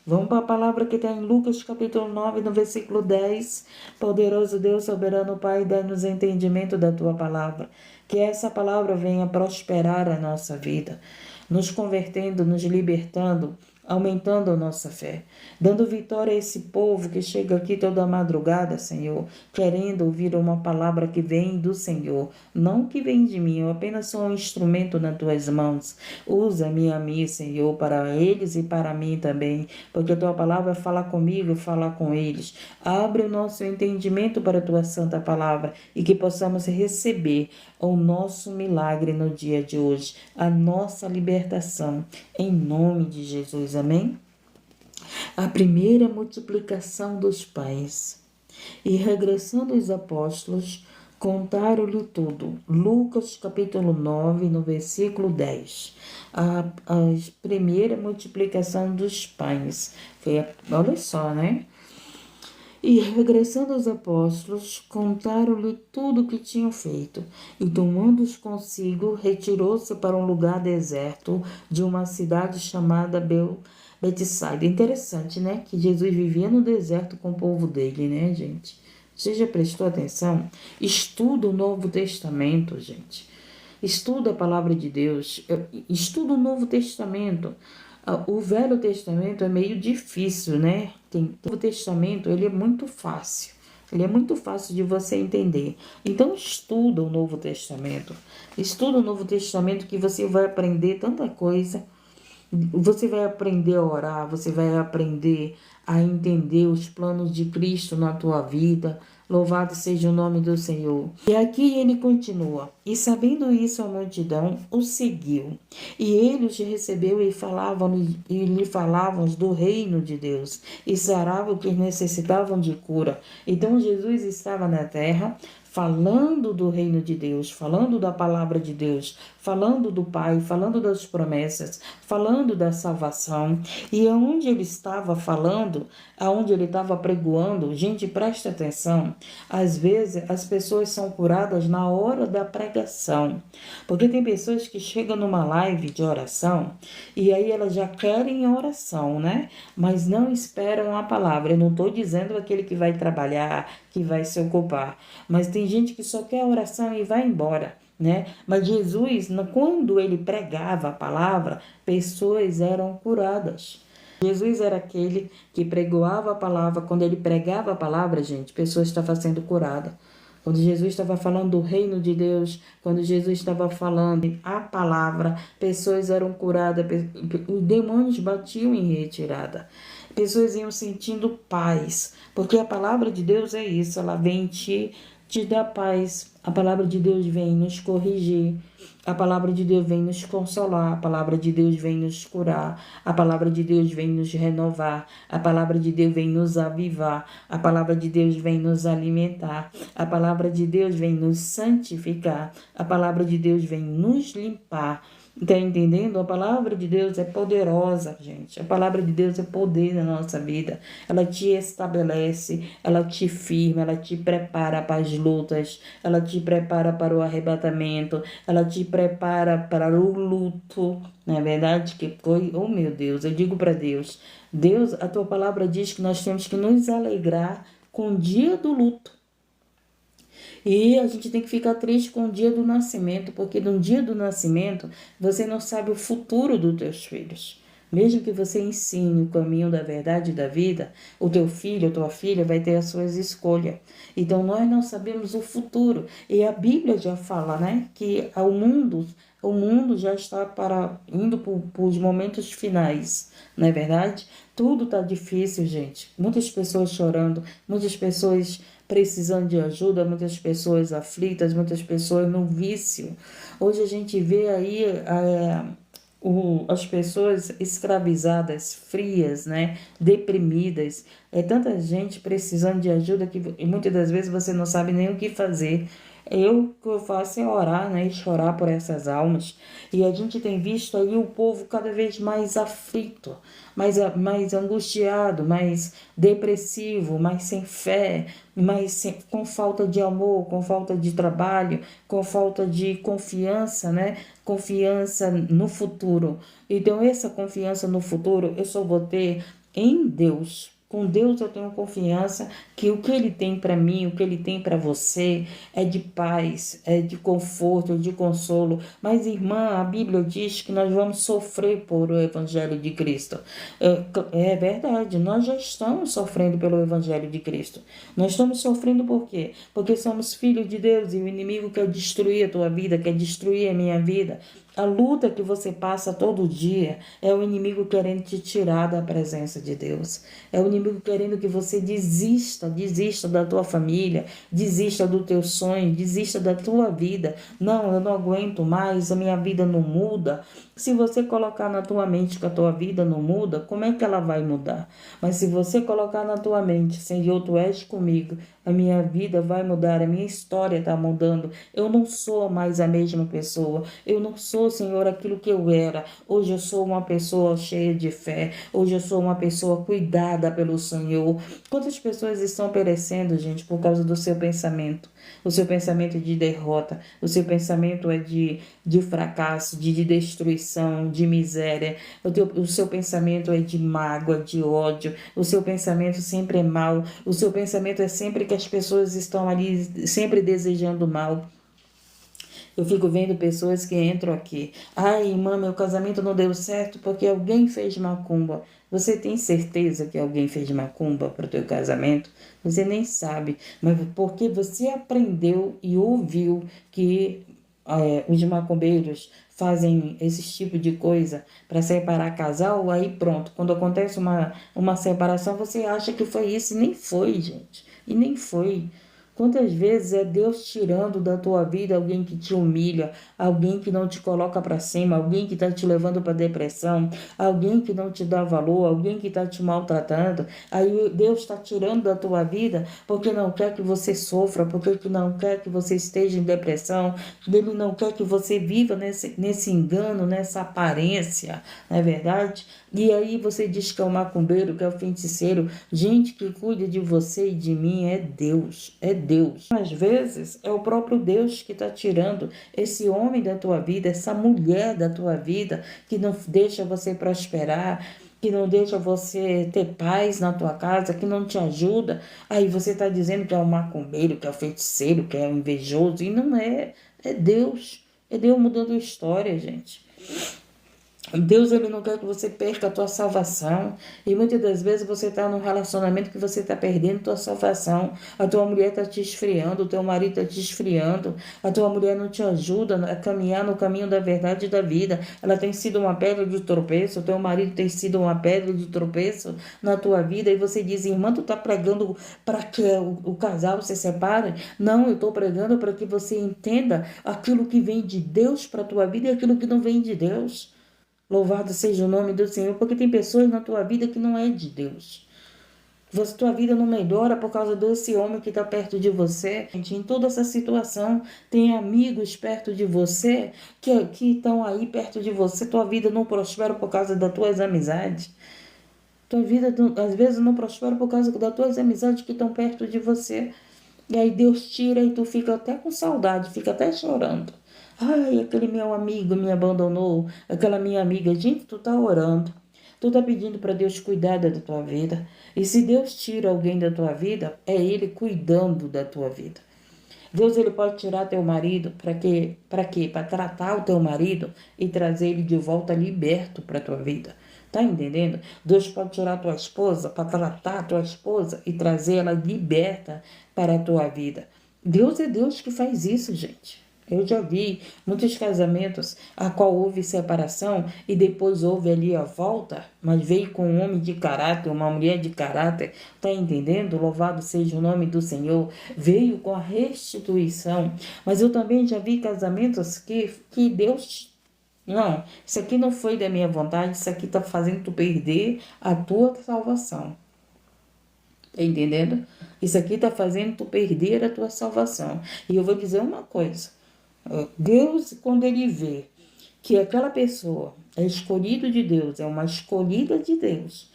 Vamos para a palavra que está em Lucas capítulo 9, no versículo 10. Poderoso Deus, soberano Pai, dá-nos entendimento da tua palavra. Que essa palavra venha prosperar a nossa vida, nos convertendo, nos libertando, aumentando a nossa fé, dando vitória a esse povo que chega aqui toda madrugada, Senhor, querendo ouvir uma palavra que vem do Senhor, não que vem de mim. Eu apenas sou um instrumento nas tuas mãos. Usa-me a mim, Senhor, para eles e para mim também, porque a tua palavra fala comigo e fala com eles. Abre o nosso entendimento para a tua santa palavra e que possamos receber o nosso milagre no dia de hoje, a nossa libertação, em nome de Jesus, amém? A primeira multiplicação dos pães. E regressando os apóstolos, contaram-lhe tudo. Lucas capítulo 9, no versículo 10. A primeira multiplicação dos pães. Olha só, né? E regressando aos apóstolos, contaram-lhe tudo o que tinham feito. E tomando-os consigo, retirou-se para um lugar deserto de uma cidade chamada Betsaida. Interessante, né? Que Jesus vivia no deserto com o povo dele, né, gente? Você já prestou atenção? Estuda o Novo Testamento, gente. Estuda a palavra de Deus. Estuda o Novo Testamento. O Velho Testamento é meio difícil, né? O Novo Testamento, ele é muito fácil. Ele é muito fácil de você entender. Então, estuda o Novo Testamento. Estuda o Novo Testamento que você vai aprender tanta coisa. Você vai aprender a orar, você vai aprender a entender os planos de Cristo na tua vida. Louvado seja o nome do Senhor. E aqui ele continua. E sabendo isso, a multidão o seguiu. E ele os recebeu e lhe falavam do reino de Deus. E saravam que necessitavam de cura. Então Jesus estava na terra, falando do reino de Deus, falando da palavra de Deus, falando do Pai, falando das promessas, falando da salvação. E aonde ele estava falando, aonde ele estava pregoando, gente, presta atenção, às vezes as pessoas são curadas na hora da pregação, porque tem pessoas que chegam numa live de oração e aí elas já querem oração, né? Mas não esperam a palavra. Eu não estou dizendo aquele que vai trabalhar, que vai se ocupar, mas tem gente que só quer oração e vai embora, né? Mas Jesus, quando ele pregava a palavra, pessoas eram curadas. Jesus era aquele que pregoava a palavra. Quando ele pregava a palavra, gente, pessoas estavam sendo curadas. Quando Jesus estava falando do reino de Deus, quando Jesus estava falando a palavra, pessoas eram curadas, os demônios batiam em retirada. Pessoas iam sentindo paz, porque a palavra de Deus é isso, ela vem te dar paz. A palavra de Deus vem nos corrigir, a palavra de Deus vem nos consolar, a palavra de Deus vem nos curar, a palavra de Deus vem nos renovar, a palavra de Deus vem nos avivar, a palavra de Deus vem nos alimentar, a palavra de Deus vem nos santificar, a palavra de Deus vem nos limpar. Tá entendendo? A palavra de Deus é poderosa, gente. A palavra de Deus é poder na nossa vida. Ela te estabelece, ela te firma, ela te prepara para as lutas, ela te prepara para o arrebatamento, ela te prepara para o luto. Não é verdade? Que foi, oh meu Deus, eu digo para Deus, Deus, a tua palavra diz que nós temos que nos alegrar com o dia do luto. E a gente tem que ficar triste com o dia do nascimento, porque no dia do nascimento você não sabe o futuro dos teus filhos. Mesmo que você ensine o caminho da verdade e da vida, o teu filho, a tua filha vai ter as suas escolhas. Então nós não sabemos o futuro. E a Bíblia já fala, né, que o mundo já está indo para os momentos finais, não é verdade? Tudo está difícil, gente. Muitas pessoas chorando, muitas pessoas precisando de ajuda, muitas pessoas aflitas, muitas pessoas no vício. Hoje a gente vê aí as pessoas escravizadas, frias, né, deprimidas. É tanta gente precisando de ajuda que muitas das vezes você não sabe nem o que fazer. O que eu faço é orar, né, e chorar por essas almas. E a gente tem visto aí o povo cada vez mais aflito, mais angustiado, mais depressivo, mais sem fé, com falta de amor, com falta de trabalho, com falta de confiança, né? Confiança no futuro. Então, essa confiança no futuro eu só vou ter em Deus. Com Deus eu tenho confiança que o que Ele tem para mim, o que Ele tem para você é de paz, é de conforto, é de consolo. Mas, irmã, a Bíblia diz que nós vamos sofrer por o Evangelho de Cristo. É verdade, nós já estamos sofrendo pelo Evangelho de Cristo. Nós estamos sofrendo por quê? Porque somos filhos de Deus e o inimigo quer destruir a tua vida, quer destruir a minha vida. A luta que você passa todo dia é o inimigo querendo te tirar da presença de Deus. É o inimigo querendo que você desista da tua família, desista do teu sonho, desista da tua vida. Não, eu não aguento mais, a minha vida não muda. Se você colocar na tua mente que a tua vida não muda, como é que ela vai mudar? Mas se você colocar na tua mente, Senhor, tu és comigo, a minha vida vai mudar, a minha história está mudando. Eu não sou mais a mesma pessoa. Eu não sou, Senhor, aquilo que eu era. Hoje eu sou uma pessoa cheia de fé. Hoje eu sou uma pessoa cuidada pelo Senhor. Quantas pessoas estão perecendo, gente, por causa do seu pensamento? O seu pensamento é de derrota. O seu pensamento é de fracasso, de destruição, de miséria. O seu pensamento é de mágoa, de ódio. O seu pensamento sempre é mau. O seu pensamento é sempre que as pessoas estão ali sempre desejando mal. Eu fico vendo pessoas que entram aqui. Ai, irmã, meu casamento não deu certo porque alguém fez macumba. Você tem certeza que alguém fez macumba para o teu casamento? Você nem sabe, mas porque você aprendeu e ouviu que os macumbeiros fazem esse tipo de coisa para separar casal, aí pronto. Quando acontece uma separação, você acha que foi isso e nem foi, gente. E nem foi. Quantas vezes é Deus tirando da tua vida alguém que te humilha, alguém que não te coloca para cima, alguém que está te levando para depressão, alguém que não te dá valor, alguém que está te maltratando. Aí Deus está tirando da tua vida porque não quer que você sofra, porque não quer que você esteja em depressão, Ele não quer que você viva nesse engano, nessa aparência, não é verdade? E aí você diz que é o macumbeiro, que é o feiticeiro. Gente, que cuida de você e de mim é Deus, é Deus. Às vezes é o próprio Deus que está tirando esse homem da tua vida, essa mulher da tua vida, que não deixa você prosperar, que não deixa você ter paz na tua casa, que não te ajuda. Aí você está dizendo que é o macumbeiro, que é o feiticeiro, que é o invejoso, e não é, é Deus. É Deus mudando a história, gente. Deus, ele não quer que você perca a tua salvação. E muitas das vezes você está num relacionamento que você está perdendo a tua salvação. A tua mulher está te esfriando, o teu marido está te esfriando. A tua mulher não te ajuda a caminhar no caminho da verdade e da vida. Ela tem sido uma pedra de tropeço, o teu marido tem sido uma pedra de tropeço na tua vida. E você diz, irmã, tu está pregando para que o casal se separe? Não, eu estou pregando para que você entenda aquilo que vem de Deus para a tua vida e aquilo que não vem de Deus. Louvado seja o nome do Senhor, porque tem pessoas na tua vida que não é de Deus. Tua vida não melhora por causa desse homem que está perto de você. Em toda essa situação, tem amigos perto de você que estão aí perto de você. Tua vida não prospera por causa das tuas amizades. Tua vida, às vezes, não prospera por causa das tuas amizades que estão perto de você. E aí Deus tira e tu fica até com saudade, fica até chorando. Ai, aquele meu amigo me abandonou, aquela minha amiga. Gente, tu tá orando. Tu tá pedindo para Deus cuidar da tua vida. E se Deus tira alguém da tua vida, é Ele cuidando da tua vida. Deus, ele pode tirar teu marido para quê? Para quê? Para tratar o teu marido e trazer ele de volta liberto para tua vida. Tá entendendo? Deus pode tirar tua esposa para tratar a tua esposa e trazer ela liberta para a tua vida. Deus é Deus que faz isso, gente. Eu já vi muitos casamentos a qual houve separação e depois houve ali a volta, mas veio com um homem de caráter, uma mulher de caráter, tá entendendo? Louvado seja o nome do Senhor. Veio com a restituição. Mas eu também já vi casamentos que Deus... Não, isso aqui não foi da minha vontade, isso aqui tá fazendo tu perder a tua salvação. Tá entendendo? Isso aqui tá fazendo tu perder a tua salvação. E eu vou dizer uma coisa. Deus, quando ele vê que aquela pessoa é escolhido de Deus, é uma escolhida de Deus,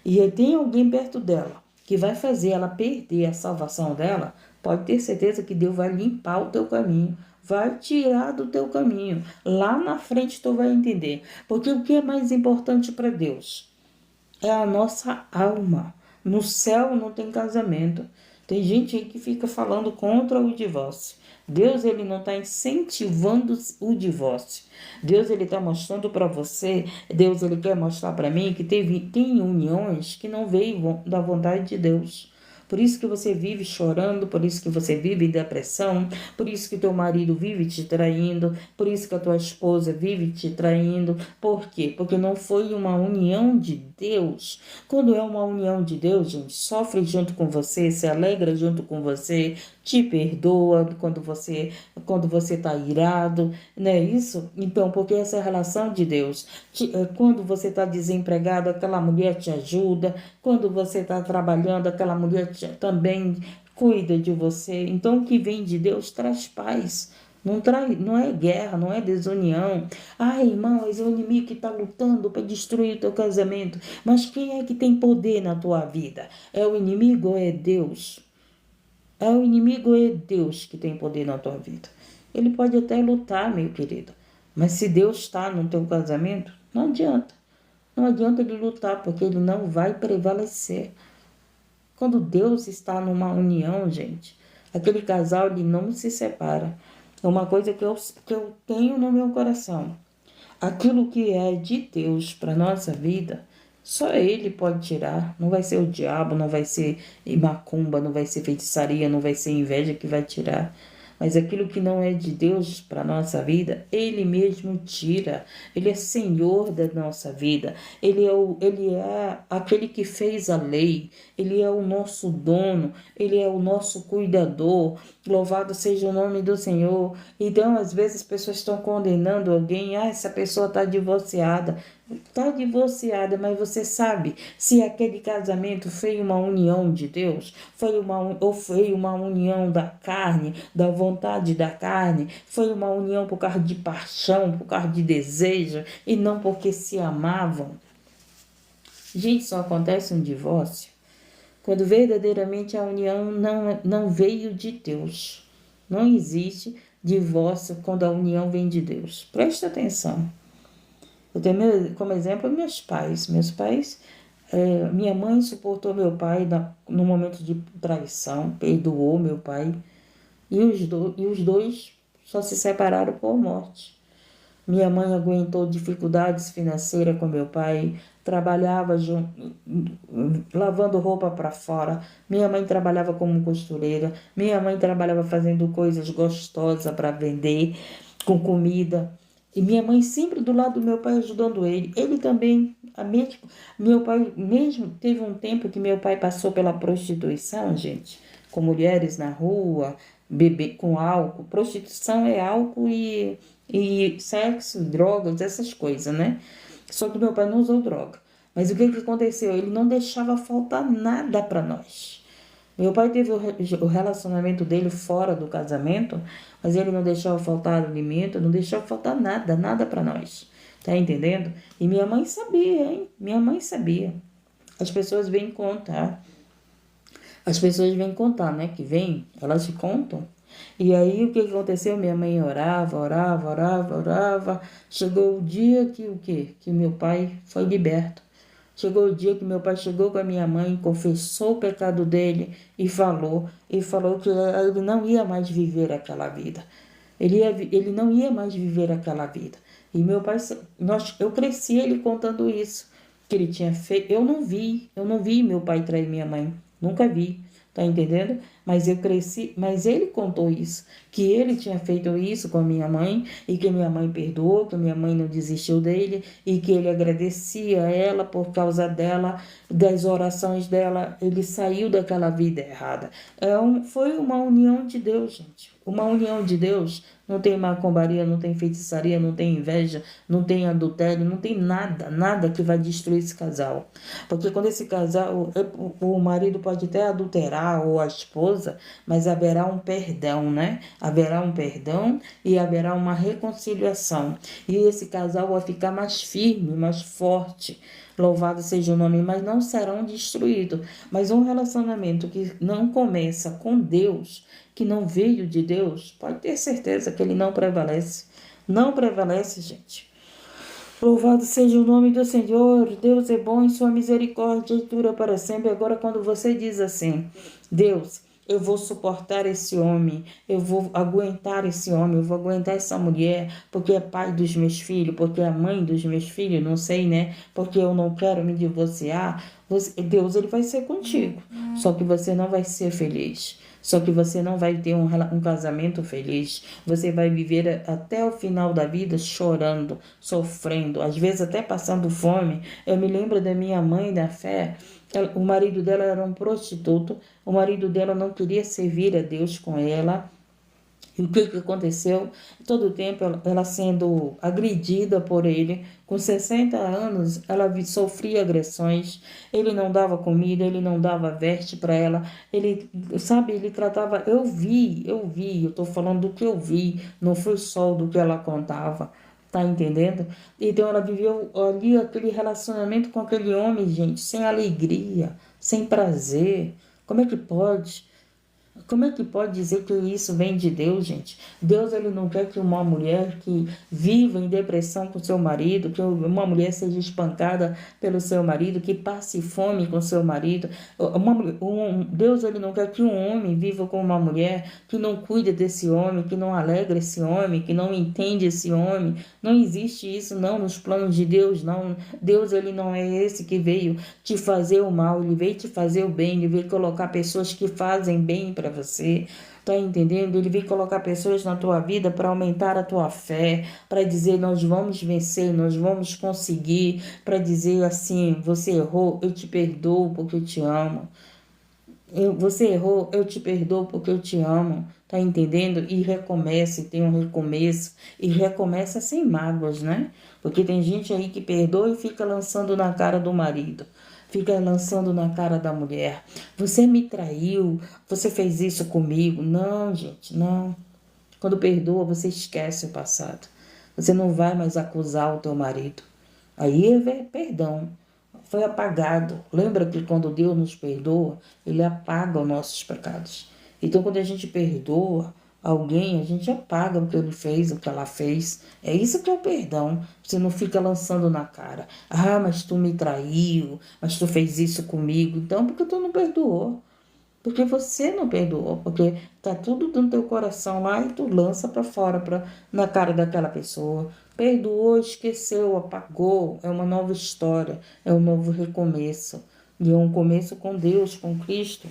e tem alguém perto dela que vai fazer ela perder a salvação dela, pode ter certeza que Deus vai limpar o teu caminho, vai tirar do teu caminho. Lá na frente tu vai entender. Porque o que é mais importante para Deus? é a nossa alma. No céu não tem casamento. Tem gente aí que fica falando contra o divórcio. Deus, ele não está incentivando o divórcio. Deus, ele está mostrando para você, Deus, ele quer mostrar para mim que tem uniões que não veio da vontade de Deus. Por isso que você vive chorando, por isso que você vive em depressão, por isso que teu marido vive te traindo, por isso que a tua esposa vive te traindo. Por quê? Porque não foi uma união de Deus. Quando é uma união de Deus, gente, sofre junto com você, se alegra junto com você, te perdoa quando você está irado, não é isso? Então, porque essa é a relação de Deus. Quando você está desempregado, aquela mulher te ajuda. Quando você está trabalhando, aquela mulher também cuida de você. Então, o que vem de Deus traz paz. Não é guerra, não é desunião. Ai, irmão, mas é o inimigo que está lutando para destruir o teu casamento. Mas quem é que tem poder na tua vida? É o inimigo ou é Deus? É o inimigo ou é Deus que tem poder na tua vida? Ele pode até lutar, meu querido. Mas se Deus está no teu casamento, não adianta. Não adianta ele lutar, porque ele não vai prevalecer. Quando Deus está numa união, gente, aquele casal ele não se separa. É uma coisa que eu tenho no meu coração. Aquilo que é de Deus para nossa vida, só Ele pode tirar. Não vai ser o diabo, não vai ser macumba, não vai ser feitiçaria, não vai ser inveja que vai tirar. Mas aquilo que não é de Deus para nossa vida, Ele mesmo tira. Ele é Senhor da nossa vida. Ele é aquele que fez a lei. Ele é o nosso dono. Ele é o nosso cuidador. Louvado seja o nome do Senhor. Então, às vezes, as pessoas estão condenando alguém. Ah, essa pessoa está divorciada. Está divorciada, mas você sabe se aquele casamento foi uma união de Deus, ou foi uma união da carne, da vontade da carne, foi uma união por causa de paixão, por causa de desejo, e não porque se amavam. Gente, só acontece um divórcio quando verdadeiramente a união não veio de Deus. Não existe divórcio quando a união vem de Deus. Presta atenção. Eu tenho como exemplo meus pais. Minha mãe suportou meu pai no momento de traição, perdoou meu pai, e os dois só se separaram por morte. Minha mãe aguentou dificuldades financeiras com meu pai, trabalhava lavando roupa para fora. Minha mãe trabalhava como costureira, minha mãe trabalhava fazendo coisas gostosas para vender, com comida. E minha mãe sempre do lado do meu pai ajudando ele. Ele também, meu pai, mesmo teve um tempo que meu pai passou pela prostituição, gente, com mulheres na rua, beber com álcool. Prostituição é álcool e sexo, drogas, essas coisas, né? Só que meu pai não usou droga. Mas o que aconteceu? Ele não deixava faltar nada para nós. Meu pai teve o relacionamento dele fora do casamento, mas ele não deixava faltar alimento, não deixava faltar nada, nada para nós. Tá entendendo? E minha mãe sabia, hein? Minha mãe sabia. As pessoas vêm contar. As pessoas vêm contar, né? Que vêm, elas contam. E aí o que aconteceu? Minha mãe orava, orava, orava, orava. Chegou o dia que o quê? Que meu pai foi liberto. Chegou o dia que meu pai chegou com a minha mãe, confessou o pecado dele e falou que ele não ia mais viver aquela vida. Ele não ia mais viver aquela vida. E meu pai, eu cresci ele contando isso, que ele tinha feito. Eu não vi meu pai trair minha mãe, nunca vi. Tá entendendo? Mas eu cresci, mas ele contou isso, que ele tinha feito isso com a minha mãe e que minha mãe perdoou, que minha mãe não desistiu dele e que ele agradecia a ela por causa dela, das orações dela, ele saiu daquela vida errada. Foi uma união de Deus, gente. Uma união de Deus não tem macumbaria, não tem feitiçaria, não tem inveja, não tem adultério, não tem nada, nada que vai destruir esse casal. Porque quando esse casal, o marido pode até adulterar ou a esposa, mas haverá um perdão, né? Haverá um perdão e haverá uma reconciliação. E esse casal vai ficar mais firme, mais forte. Louvado seja o nome, mas não serão destruídos. Mas um relacionamento que não começa com Deus, que não veio de Deus, pode ter certeza que ele não prevalece. Não prevalece, gente. Louvado seja o nome do Senhor. Deus é bom e sua misericórdia dura para sempre. Agora, quando você diz assim, Deus, eu vou suportar esse homem, eu vou aguentar esse homem, eu vou aguentar essa mulher, porque é pai dos meus filhos, porque é mãe dos meus filhos, não sei, né? Porque eu não quero me divorciar. Deus, ele vai ser contigo, só que você não vai ser feliz. Só que você não vai ter um casamento feliz. Você vai viver até o final da vida chorando, sofrendo, às vezes até passando fome. Eu me lembro da minha mãe da fé. O marido dela era um prostituto. O marido dela não queria servir a Deus com ela. E o que aconteceu? Todo o tempo ela sendo agredida por ele. Com 60 anos, ela sofria agressões. Ele não dava comida, ele não dava veste para ela. Ele, sabe, ele tratava. Eu estou falando do que eu vi, não foi só do que ela contava. Tá entendendo? Então ela viveu ali aquele relacionamento com aquele homem, gente, sem alegria, sem prazer. Como é que pode? Como é que pode dizer que isso vem de Deus, gente? Deus, ele não quer que uma mulher que viva em depressão com seu marido, que uma mulher seja espancada pelo seu marido, que passe fome com seu marido. Deus, ele não quer que um homem viva com uma mulher que não cuida desse homem, que não alegra esse homem, que não entende esse homem. Não existe isso, não, nos planos de Deus, não. Deus, ele não é esse que veio te fazer o mal, ele veio te fazer o bem, ele veio colocar pessoas que fazem bem para você, tá entendendo? Ele veio colocar pessoas na tua vida para aumentar a tua fé, para dizer nós vamos vencer, nós vamos conseguir, para dizer assim, você errou, eu te perdoo porque eu te amo. Você errou, eu te perdoo porque eu te amo, tá entendendo? E recomece, tem um recomeço, e recomeça sem mágoas, né? Porque tem gente aí que perdoa e fica lançando na cara do marido, fica lançando na cara da mulher. Você me traiu, você fez isso comigo. Não, gente, não. Quando perdoa, você esquece o passado. Você não vai mais acusar o teu marido. Aí é perdão. Foi apagado. Lembra que quando Deus nos perdoa, ele apaga os nossos pecados. Então, quando a gente perdoa alguém, a gente apaga o que ele fez, o que ela fez. É isso que é o perdão. Você não fica lançando na cara. Ah, mas tu me traiu, mas tu fez isso comigo. Então, porque tu não perdoou. Porque você não perdoou, porque tá tudo no teu coração lá e tu lança para fora, na cara daquela pessoa. Perdoou, esqueceu, apagou. É uma nova história, é um novo recomeço. E é um começo com Deus, com Cristo.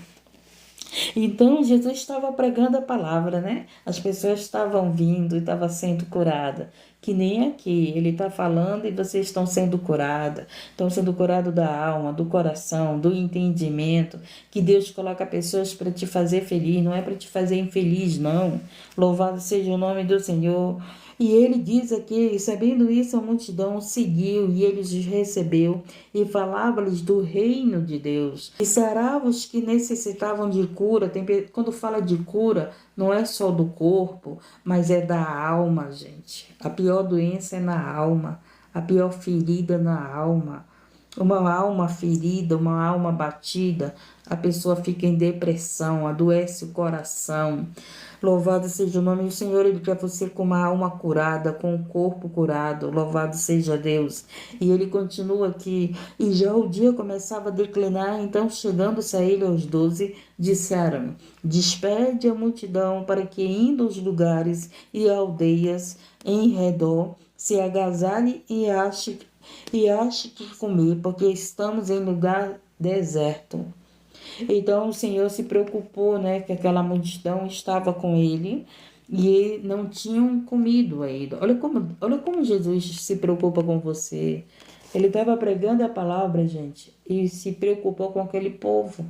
Então Jesus estava pregando a palavra, né? As pessoas estavam vindo e estavam sendo curadas. Que nem aqui, ele está falando e vocês estão sendo curadas. Estão sendo curados da alma, do coração, do entendimento. Que Deus coloca pessoas para te fazer feliz, não é para te fazer infeliz, não. Louvado seja o nome do Senhor. E ele diz aqui, sabendo isso, a multidão seguiu e ele os recebeu e falava-lhes do reino de Deus. E sarava os que necessitavam de cura. Quando fala de cura, não é só do corpo, mas é da alma, gente. A pior doença é na alma, a pior ferida na alma. Uma alma ferida, uma alma batida, a pessoa fica em depressão, adoece o coração. Louvado seja o nome do Senhor, ele quer você com uma alma curada, com o corpo curado, louvado seja Deus. E ele continua aqui, e já o dia começava a declinar, então chegando-se a ele aos 12, disseram: despede a multidão para que indo aos lugares e aldeias em redor, se agasalhe e ache que comer, porque estamos em lugar deserto. Então o Senhor se preocupou, né, que aquela multidão estava com ele e não tinham comido ainda. Olha como Jesus se preocupa com você. Ele estava pregando a palavra, gente, e se preocupou com aquele povo,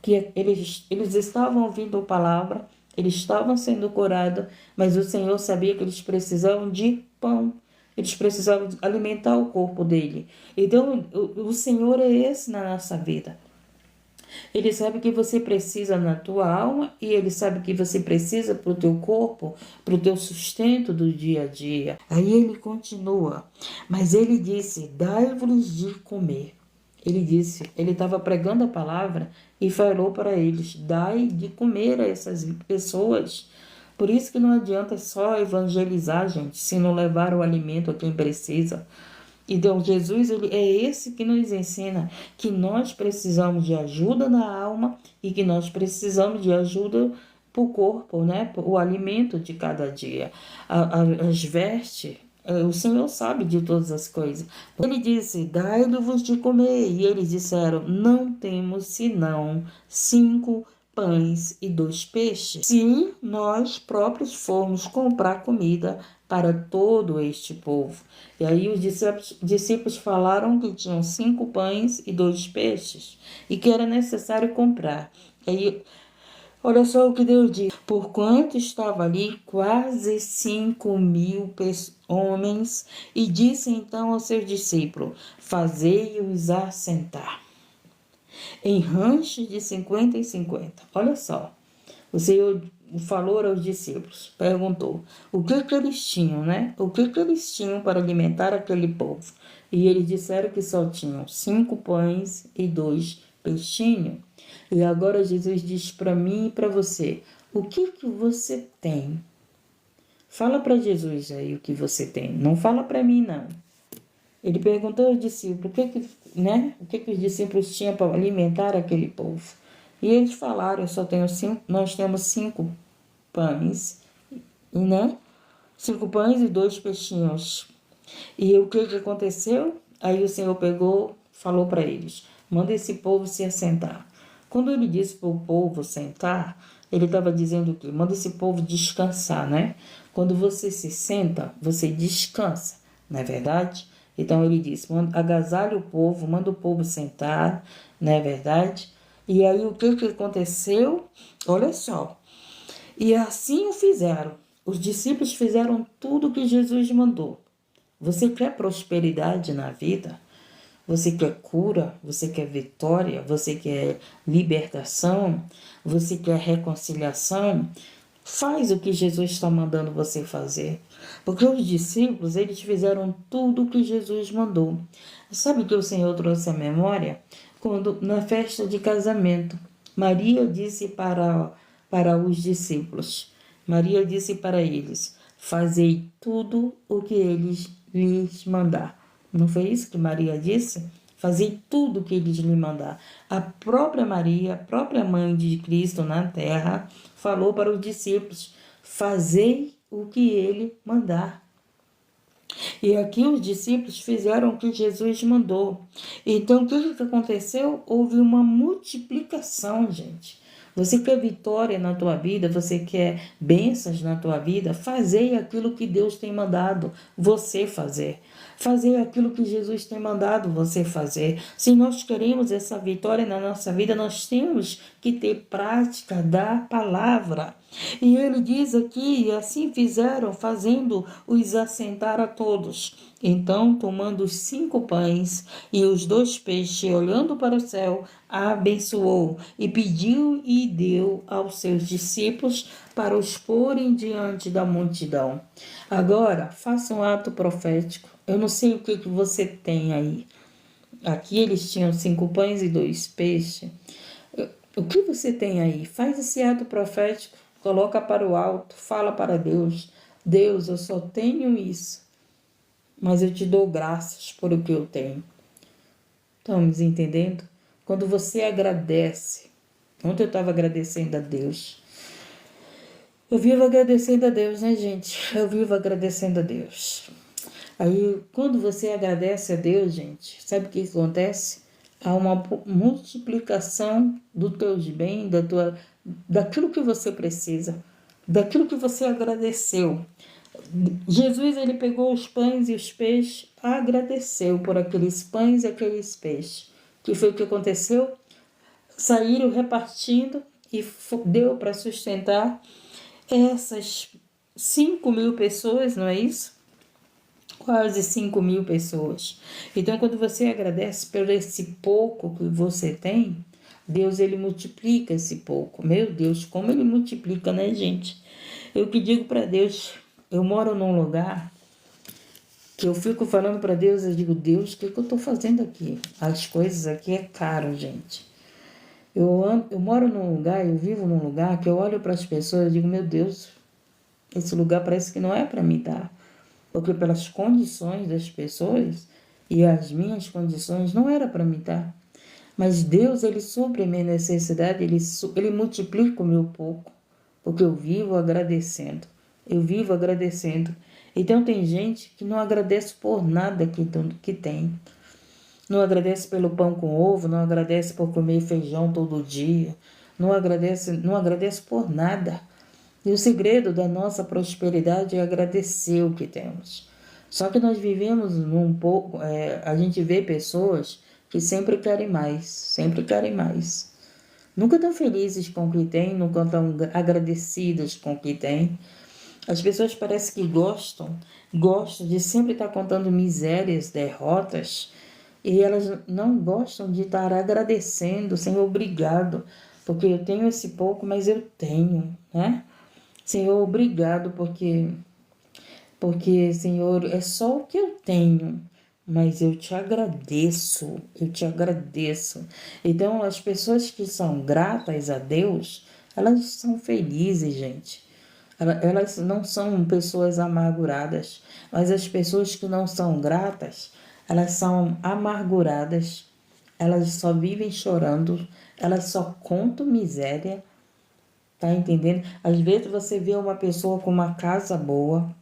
que eles estavam ouvindo a palavra, eles estavam sendo curados, mas o Senhor sabia que eles precisavam de pão. Eles precisavam alimentar o corpo dele. Então, o Senhor é esse na nossa vida. Ele sabe que você precisa na tua alma e ele sabe que você precisa para o teu corpo, para o teu sustento do dia a dia. Aí ele continua, mas ele disse, dai-vos de comer. Ele disse, ele estava pregando a palavra e falou para eles, dai de comer a essas pessoas. Por isso que não adianta só evangelizar, gente, se não levar o alimento a quem precisa. Então, Jesus é esse que nos ensina que nós precisamos de ajuda na alma e que nós precisamos de ajuda para o corpo, né? O alimento de cada dia. As vestes, o Senhor sabe de todas as coisas. Ele disse, dai-lhe-vos de comer. E eles disseram, não temos senão 5 pães e 2 peixes. Se nós próprios formos comprar comida para todo este povo. E aí os discípulos falaram que tinham 5 pães e 2 peixes e que era necessário comprar. E aí, olha só o que Deus diz. Porquanto estava ali quase 5.000 homens, e disse então aos seus discípulos, fazei-os assentar em ranchos de 50 e 50. Olha só, o Senhor falou aos discípulos, perguntou o que eles tinham, né? O que eles tinham para alimentar aquele povo? E eles disseram que só tinham 5 pães e 2 peixinhos. E agora Jesus diz para mim e para você, o que você tem? Fala para Jesus aí o que você tem, não fala para mim não. Ele perguntou aos discípulos o que os discípulos tinham para alimentar aquele povo. E eles falaram, nós temos 5 pães, né? 5 pães e 2 peixinhos. E o que aconteceu? Aí o Senhor falou para eles, manda esse povo se assentar. Quando ele disse para o povo sentar, ele estava dizendo o quê? Manda esse povo descansar, né? Quando você se senta, você descansa, não é verdade? Então ele disse, agasalha o povo, manda o povo sentar, não é verdade? E aí o que aconteceu? Olha só. E assim o fizeram. Os discípulos fizeram tudo o que Jesus mandou. Você quer prosperidade na vida? Você quer cura? Você quer vitória? Você quer libertação? Você quer reconciliação? Faz o que Jesus está mandando você fazer. Porque os discípulos, eles fizeram tudo o que Jesus mandou. Sabe o que o Senhor trouxe à memória? Quando, na festa de casamento, Maria disse para os discípulos, Maria disse para eles, fazei tudo o que eles lhes mandar. Não foi isso que Maria disse? Fazei tudo o que eles lhe mandar. A própria Maria, a própria mãe de Cristo na terra, falou para os discípulos, fazei o que ele mandar. E aqui os discípulos fizeram o que Jesus mandou. Então, o que aconteceu? Houve uma multiplicação, gente. Você quer vitória na tua vida, você quer bênçãos na tua vida, fazei aquilo que Deus tem mandado você fazer. Fazer aquilo que Jesus tem mandado você fazer. Se nós queremos essa vitória na nossa vida, nós temos que ter prática da palavra. E ele diz aqui, e assim fizeram, fazendo-os assentar a todos. Então, tomando os 5 pães e os 2 peixes, olhando para o céu, abençoou e pediu e deu aos seus discípulos para os porem diante da multidão. Agora, faça um ato profético. Eu não sei o que você tem aí. Aqui eles tinham 5 pães e 2 peixes. O que você tem aí? Faz esse ato profético. Coloca para o alto. Fala para Deus. Deus, eu só tenho isso. Mas eu te dou graças por o que eu tenho. Estamos entendendo? Quando você agradece. Ontem eu estava agradecendo a Deus. Eu vivo agradecendo a Deus, né, gente? Eu vivo agradecendo a Deus. Aí, quando você agradece a Deus, gente, sabe o que acontece? Há uma multiplicação dos teus bens, daquilo que você precisa, daquilo que você agradeceu. Jesus, ele pegou os pães e os peixes, agradeceu por aqueles pães e aqueles peixes. Que foi o que aconteceu? Saíram repartindo e deu para sustentar essas 5.000 pessoas, não é isso? Quase 5.000 pessoas. Então, quando você agradece por esse pouco que você tem, Deus, ele multiplica esse pouco. Meu Deus, como ele multiplica, né, gente? Eu que digo para Deus, eu moro num lugar que eu fico falando para Deus, eu digo, Deus, o que eu estou fazendo aqui? As coisas aqui é caro, gente. Eu moro num lugar, eu vivo num lugar que eu olho para as pessoas e digo, meu Deus, esse lugar parece que não é para mim, tá? Porque pelas condições das pessoas, E as minhas condições não era para me dar. Mas Deus, Ele supre a minha necessidade, Ele multiplica o meu pouco, porque eu vivo agradecendo. Eu vivo agradecendo. Então tem gente que não agradece por nada que tem. Não agradece pelo pão com ovo, não agradece por comer feijão todo dia, não agradece por nada. E o segredo da nossa prosperidade é agradecer o que temos. Só que nós vivemos num pouco, a gente vê pessoas que sempre querem mais, sempre querem mais. Nunca estão felizes com o que têm, nunca estão agradecidas com o que têm. As pessoas parecem que gostam de sempre estar contando misérias, derrotas, e elas não gostam de estar agradecendo, Senhor, obrigado, porque eu tenho esse pouco, mas eu tenho, né? Senhor, obrigado, porque, Senhor, é só o que eu tenho, mas eu te agradeço, eu te agradeço. Então, as pessoas que são gratas a Deus, elas são felizes, gente. Elas não são pessoas amarguradas, mas as pessoas que não são gratas, elas são amarguradas, elas só vivem chorando, elas só contam miséria, tá entendendo? Às vezes você vê uma pessoa com uma casa boa,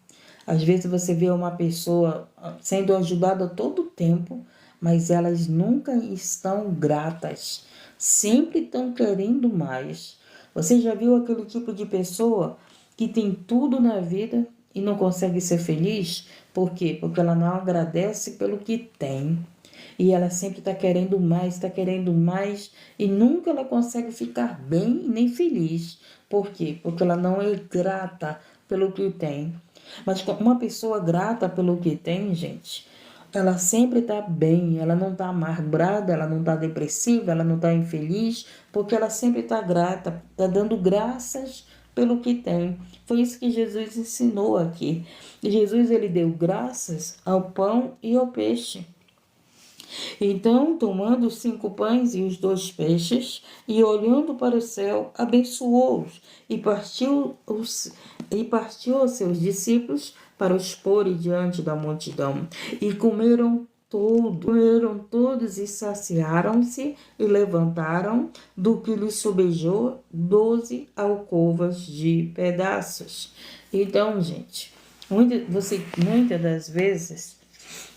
às vezes você vê uma pessoa sendo ajudada todo o tempo, mas elas nunca estão gratas, sempre estão querendo mais. Você já viu aquele tipo de pessoa que tem tudo na vida e não consegue ser feliz? Por quê? Porque ela não agradece pelo que tem. E ela sempre está querendo mais, e nunca ela consegue ficar bem nem feliz. Por quê? Porque ela não é grata pelo que tem. Mas uma pessoa grata pelo que tem, gente, ela sempre está bem, ela não está amargurada, ela não está depressiva, ela não está infeliz, porque ela sempre está grata, está dando graças pelo que tem. Foi isso que Jesus ensinou aqui. Jesus, ele deu graças ao pão e ao peixe. Então, tomando os 5 pães e os 2 peixes, e olhando para o céu, abençoou-os e partiu aos seus discípulos para os pôr diante da multidão. E comeram todos e saciaram-se e levantaram do que lhes sobejou 12 alcovas de pedaços. Então, gente, muitas das vezes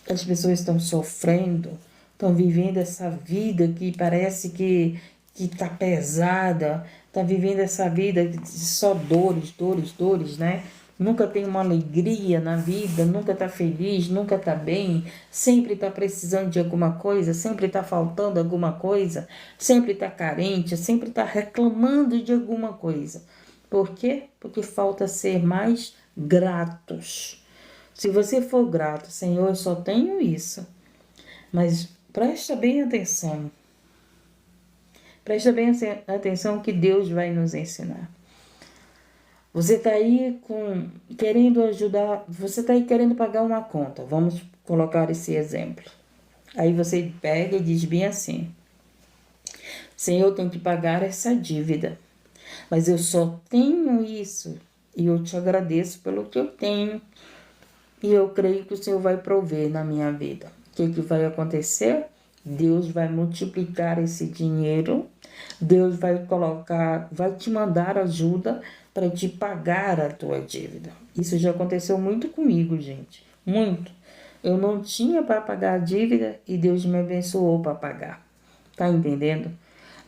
as pessoas estão sofrendo, estão vivendo essa vida que parece que está pesada, está vivendo essa vida de só dores, dores, dores, né? Nunca tem uma alegria na vida, nunca está feliz, nunca está bem, sempre está precisando de alguma coisa, sempre está faltando alguma coisa, sempre está carente, sempre está reclamando de alguma coisa. Por quê? Porque falta ser mais gratos. Se você for grato, Senhor, eu só tenho isso. Mas presta bem atenção. Presta bem atenção que Deus vai nos ensinar. Você está aí querendo ajudar, você está aí querendo pagar uma conta. Vamos colocar esse exemplo. Aí você pega e diz bem assim: Senhor, eu tenho que pagar essa dívida, mas eu só tenho isso e eu te agradeço pelo que eu tenho. E eu creio que o Senhor vai prover na minha vida. O que vai acontecer? Deus vai multiplicar esse dinheiro. Deus vai te mandar ajuda para te pagar a tua dívida. Isso já aconteceu muito comigo, gente. Muito. Eu não tinha para pagar a dívida e Deus me abençoou para pagar. Tá entendendo?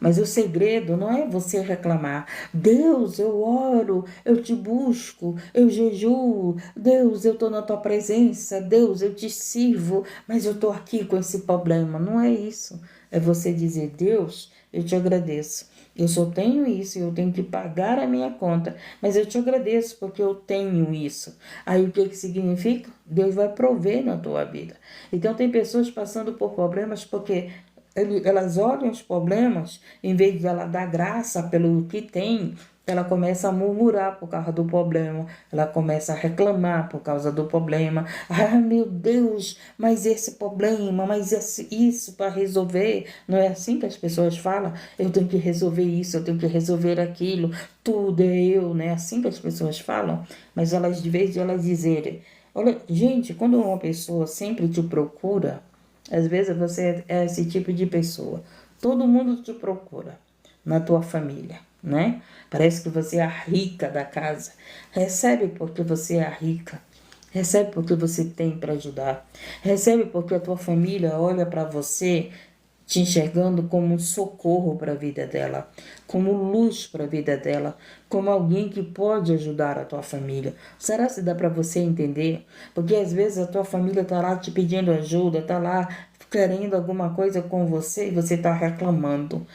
Mas o segredo não é você reclamar: Deus, eu oro, eu te busco, eu jejuo, Deus, eu estou na tua presença, Deus, eu te sirvo, mas eu estou aqui com esse problema. Não é isso. É você dizer: Deus, eu te agradeço. Eu só tenho isso, eu tenho que pagar a minha conta, mas eu te agradeço porque eu tenho isso. Aí o que significa? Deus vai prover na tua vida. Então tem pessoas passando por problemas porque elas olham os problemas, em vez de ela dar graça pelo que tem, ela começa a murmurar por causa do problema, ela começa a reclamar por causa do problema. Ah, meu Deus, mas esse problema, mas isso para resolver. Não é assim que as pessoas falam? Eu tenho que resolver isso, eu tenho que resolver aquilo, tudo é eu, não é assim que as pessoas falam? Mas elas, de vez de elas dizerem, olha, gente, quando uma pessoa sempre te procura, Às vezes você é esse tipo de pessoa. Todo mundo te procura na tua família, né? Parece que você é a rica da casa. Recebe porque você é a rica. Recebe porque você tem para ajudar. Recebe porque a tua família olha para você te enxergando como um socorro para a vida dela, como luz para a vida dela, como alguém que pode ajudar a tua família. Será se dá para você entender? Porque às vezes a tua família está lá te pedindo ajuda, está lá querendo alguma coisa com você e você está reclamando.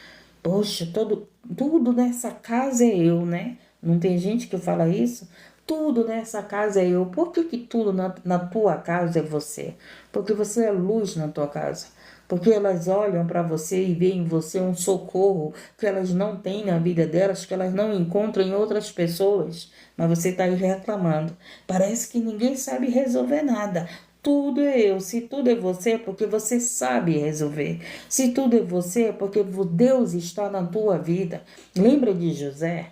Poxa, tudo nessa casa é eu, né? Não tem gente que fala isso? Tudo nessa casa é eu. Por que tudo na tua casa é você? Porque você é luz na tua casa. Porque elas olham para você e veem em você um socorro que elas não têm na vida delas, que elas não encontram em outras pessoas. Mas você está aí reclamando. Parece que ninguém sabe resolver nada. Tudo é eu. Se tudo é você, é porque você sabe resolver. Se tudo é você, é porque Deus está na tua vida. Lembra de José?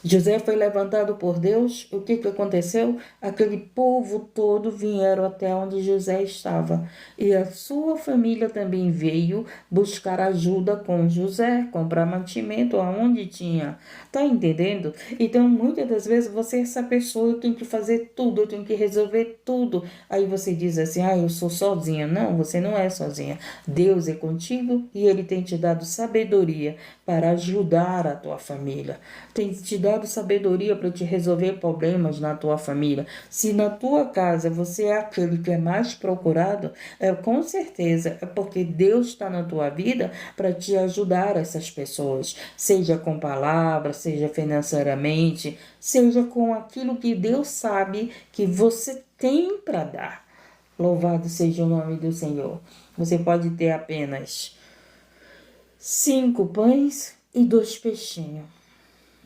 José foi levantado por Deus. O que aconteceu? Aquele povo todo vieram até onde José estava. E a sua família também veio buscar ajuda com José, comprar mantimento aonde tinha. Tá entendendo? Então, muitas das vezes você é essa pessoa, eu tenho que fazer tudo, eu tenho que resolver tudo. Aí você diz assim, eu sou sozinha. Não, você não é sozinha. Deus é contigo e Ele tem te dado sabedoria para ajudar a tua família. Tem te dado sabedoria para te resolver problemas na tua família. Se na tua casa você é aquele que é mais procurado, com certeza é porque Deus está na tua vida para te ajudar essas pessoas. Seja com palavras, seja financeiramente, seja com aquilo que Deus sabe que você tem para dar. Louvado seja o nome do Senhor. Você pode ter apenas 5 pães e 2 peixinhos.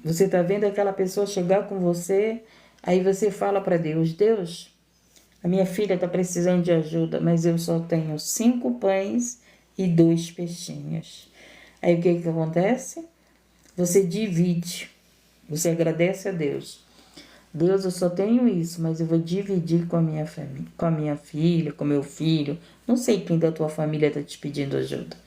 Você está vendo aquela pessoa chegar com você, aí você fala para Deus, Deus, a minha filha está precisando de ajuda, mas eu só tenho 5 pães e 2 peixinhos. Aí o que acontece? Você divide, você agradece a Deus. Deus, eu só tenho isso, mas eu vou dividir com a minha família, com a minha filha, com meu filho. Não sei quem da tua família está te pedindo ajuda,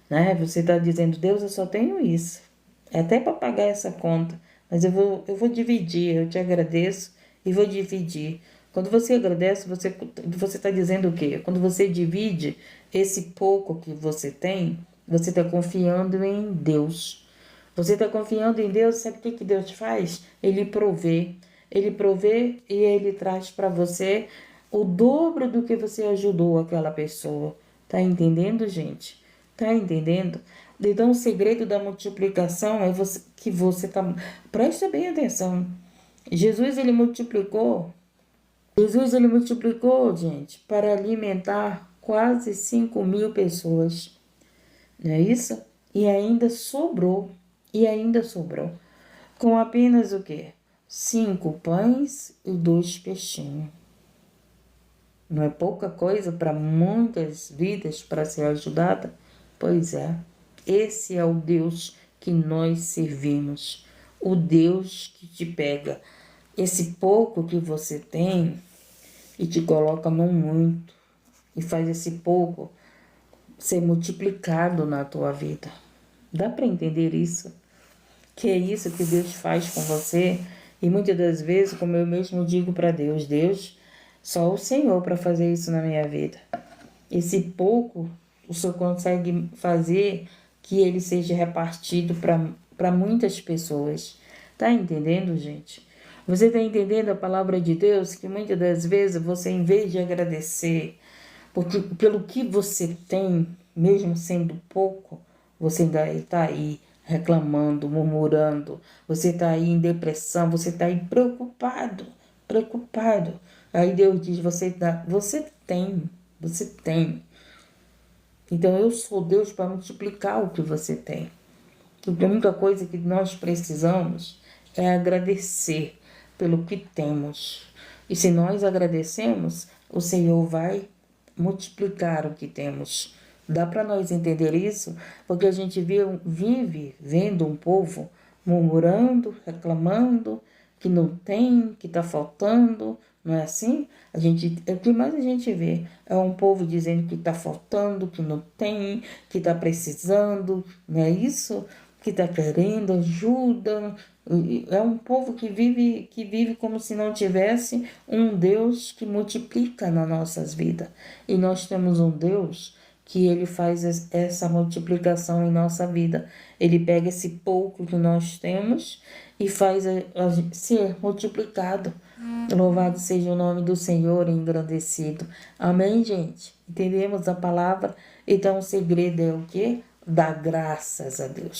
né? Você está dizendo, Deus, eu só tenho isso. É até para pagar essa conta, mas eu vou dividir, eu te agradeço e vou dividir. Quando você agradece, você está dizendo o quê? Quando você divide esse pouco que você está confiando em Deus. Você está confiando em Deus, sabe o que Deus faz? Ele provê. Ele provê e Ele traz para você o dobro do que você ajudou aquela pessoa. Tá entendendo, gente? Tá entendendo? Então, o segredo da multiplicação é que você tá... Presta bem atenção. Jesus, ele multiplicou, gente, para alimentar quase 5.000 pessoas. Não é isso? E ainda sobrou. Com apenas o quê? 5 pães e 2 peixinhos. Não é pouca coisa para muitas vidas para ser ajudada? Pois é. Esse é o Deus que nós servimos. O Deus que te pega esse pouco que você tem e te coloca no muito. E faz esse pouco ser multiplicado na tua vida. Dá para entender isso? Que é isso que Deus faz com você. E muitas das vezes, como eu mesmo digo para Deus, Deus, só o Senhor para fazer isso na minha vida. Esse pouco, o Senhor consegue fazer que ele seja repartido para muitas pessoas. Tá entendendo, gente? Você está entendendo a palavra de Deus? Que muitas das vezes você, em vez de agradecer porque pelo que você tem, mesmo sendo pouco, você ainda está aí reclamando, murmurando, você está aí em depressão, você está aí preocupado. Aí Deus diz, você tem. Então eu sou Deus para multiplicar o que você tem. Porque a única coisa que nós precisamos é agradecer pelo que temos. E se nós agradecemos, o Senhor vai multiplicar o que temos. Dá para nós entender isso? Porque a gente vive vendo um povo murmurando, reclamando, que não tem, que está faltando, Não é assim? O que mais a gente vê é um povo dizendo que está faltando, que não tem, que está precisando, não é isso? Que está querendo ajuda. É um povo que vive como se não tivesse um Deus que multiplica nas nossas vidas. E nós temos um Deus que ele faz essa multiplicação em nossa vida. Ele pega esse pouco que nós temos e faz ser multiplicado. Louvado seja o nome do Senhor, engrandecido. Amém, gente? Entendemos a palavra? Então, o segredo é o quê? Dar graças a Deus.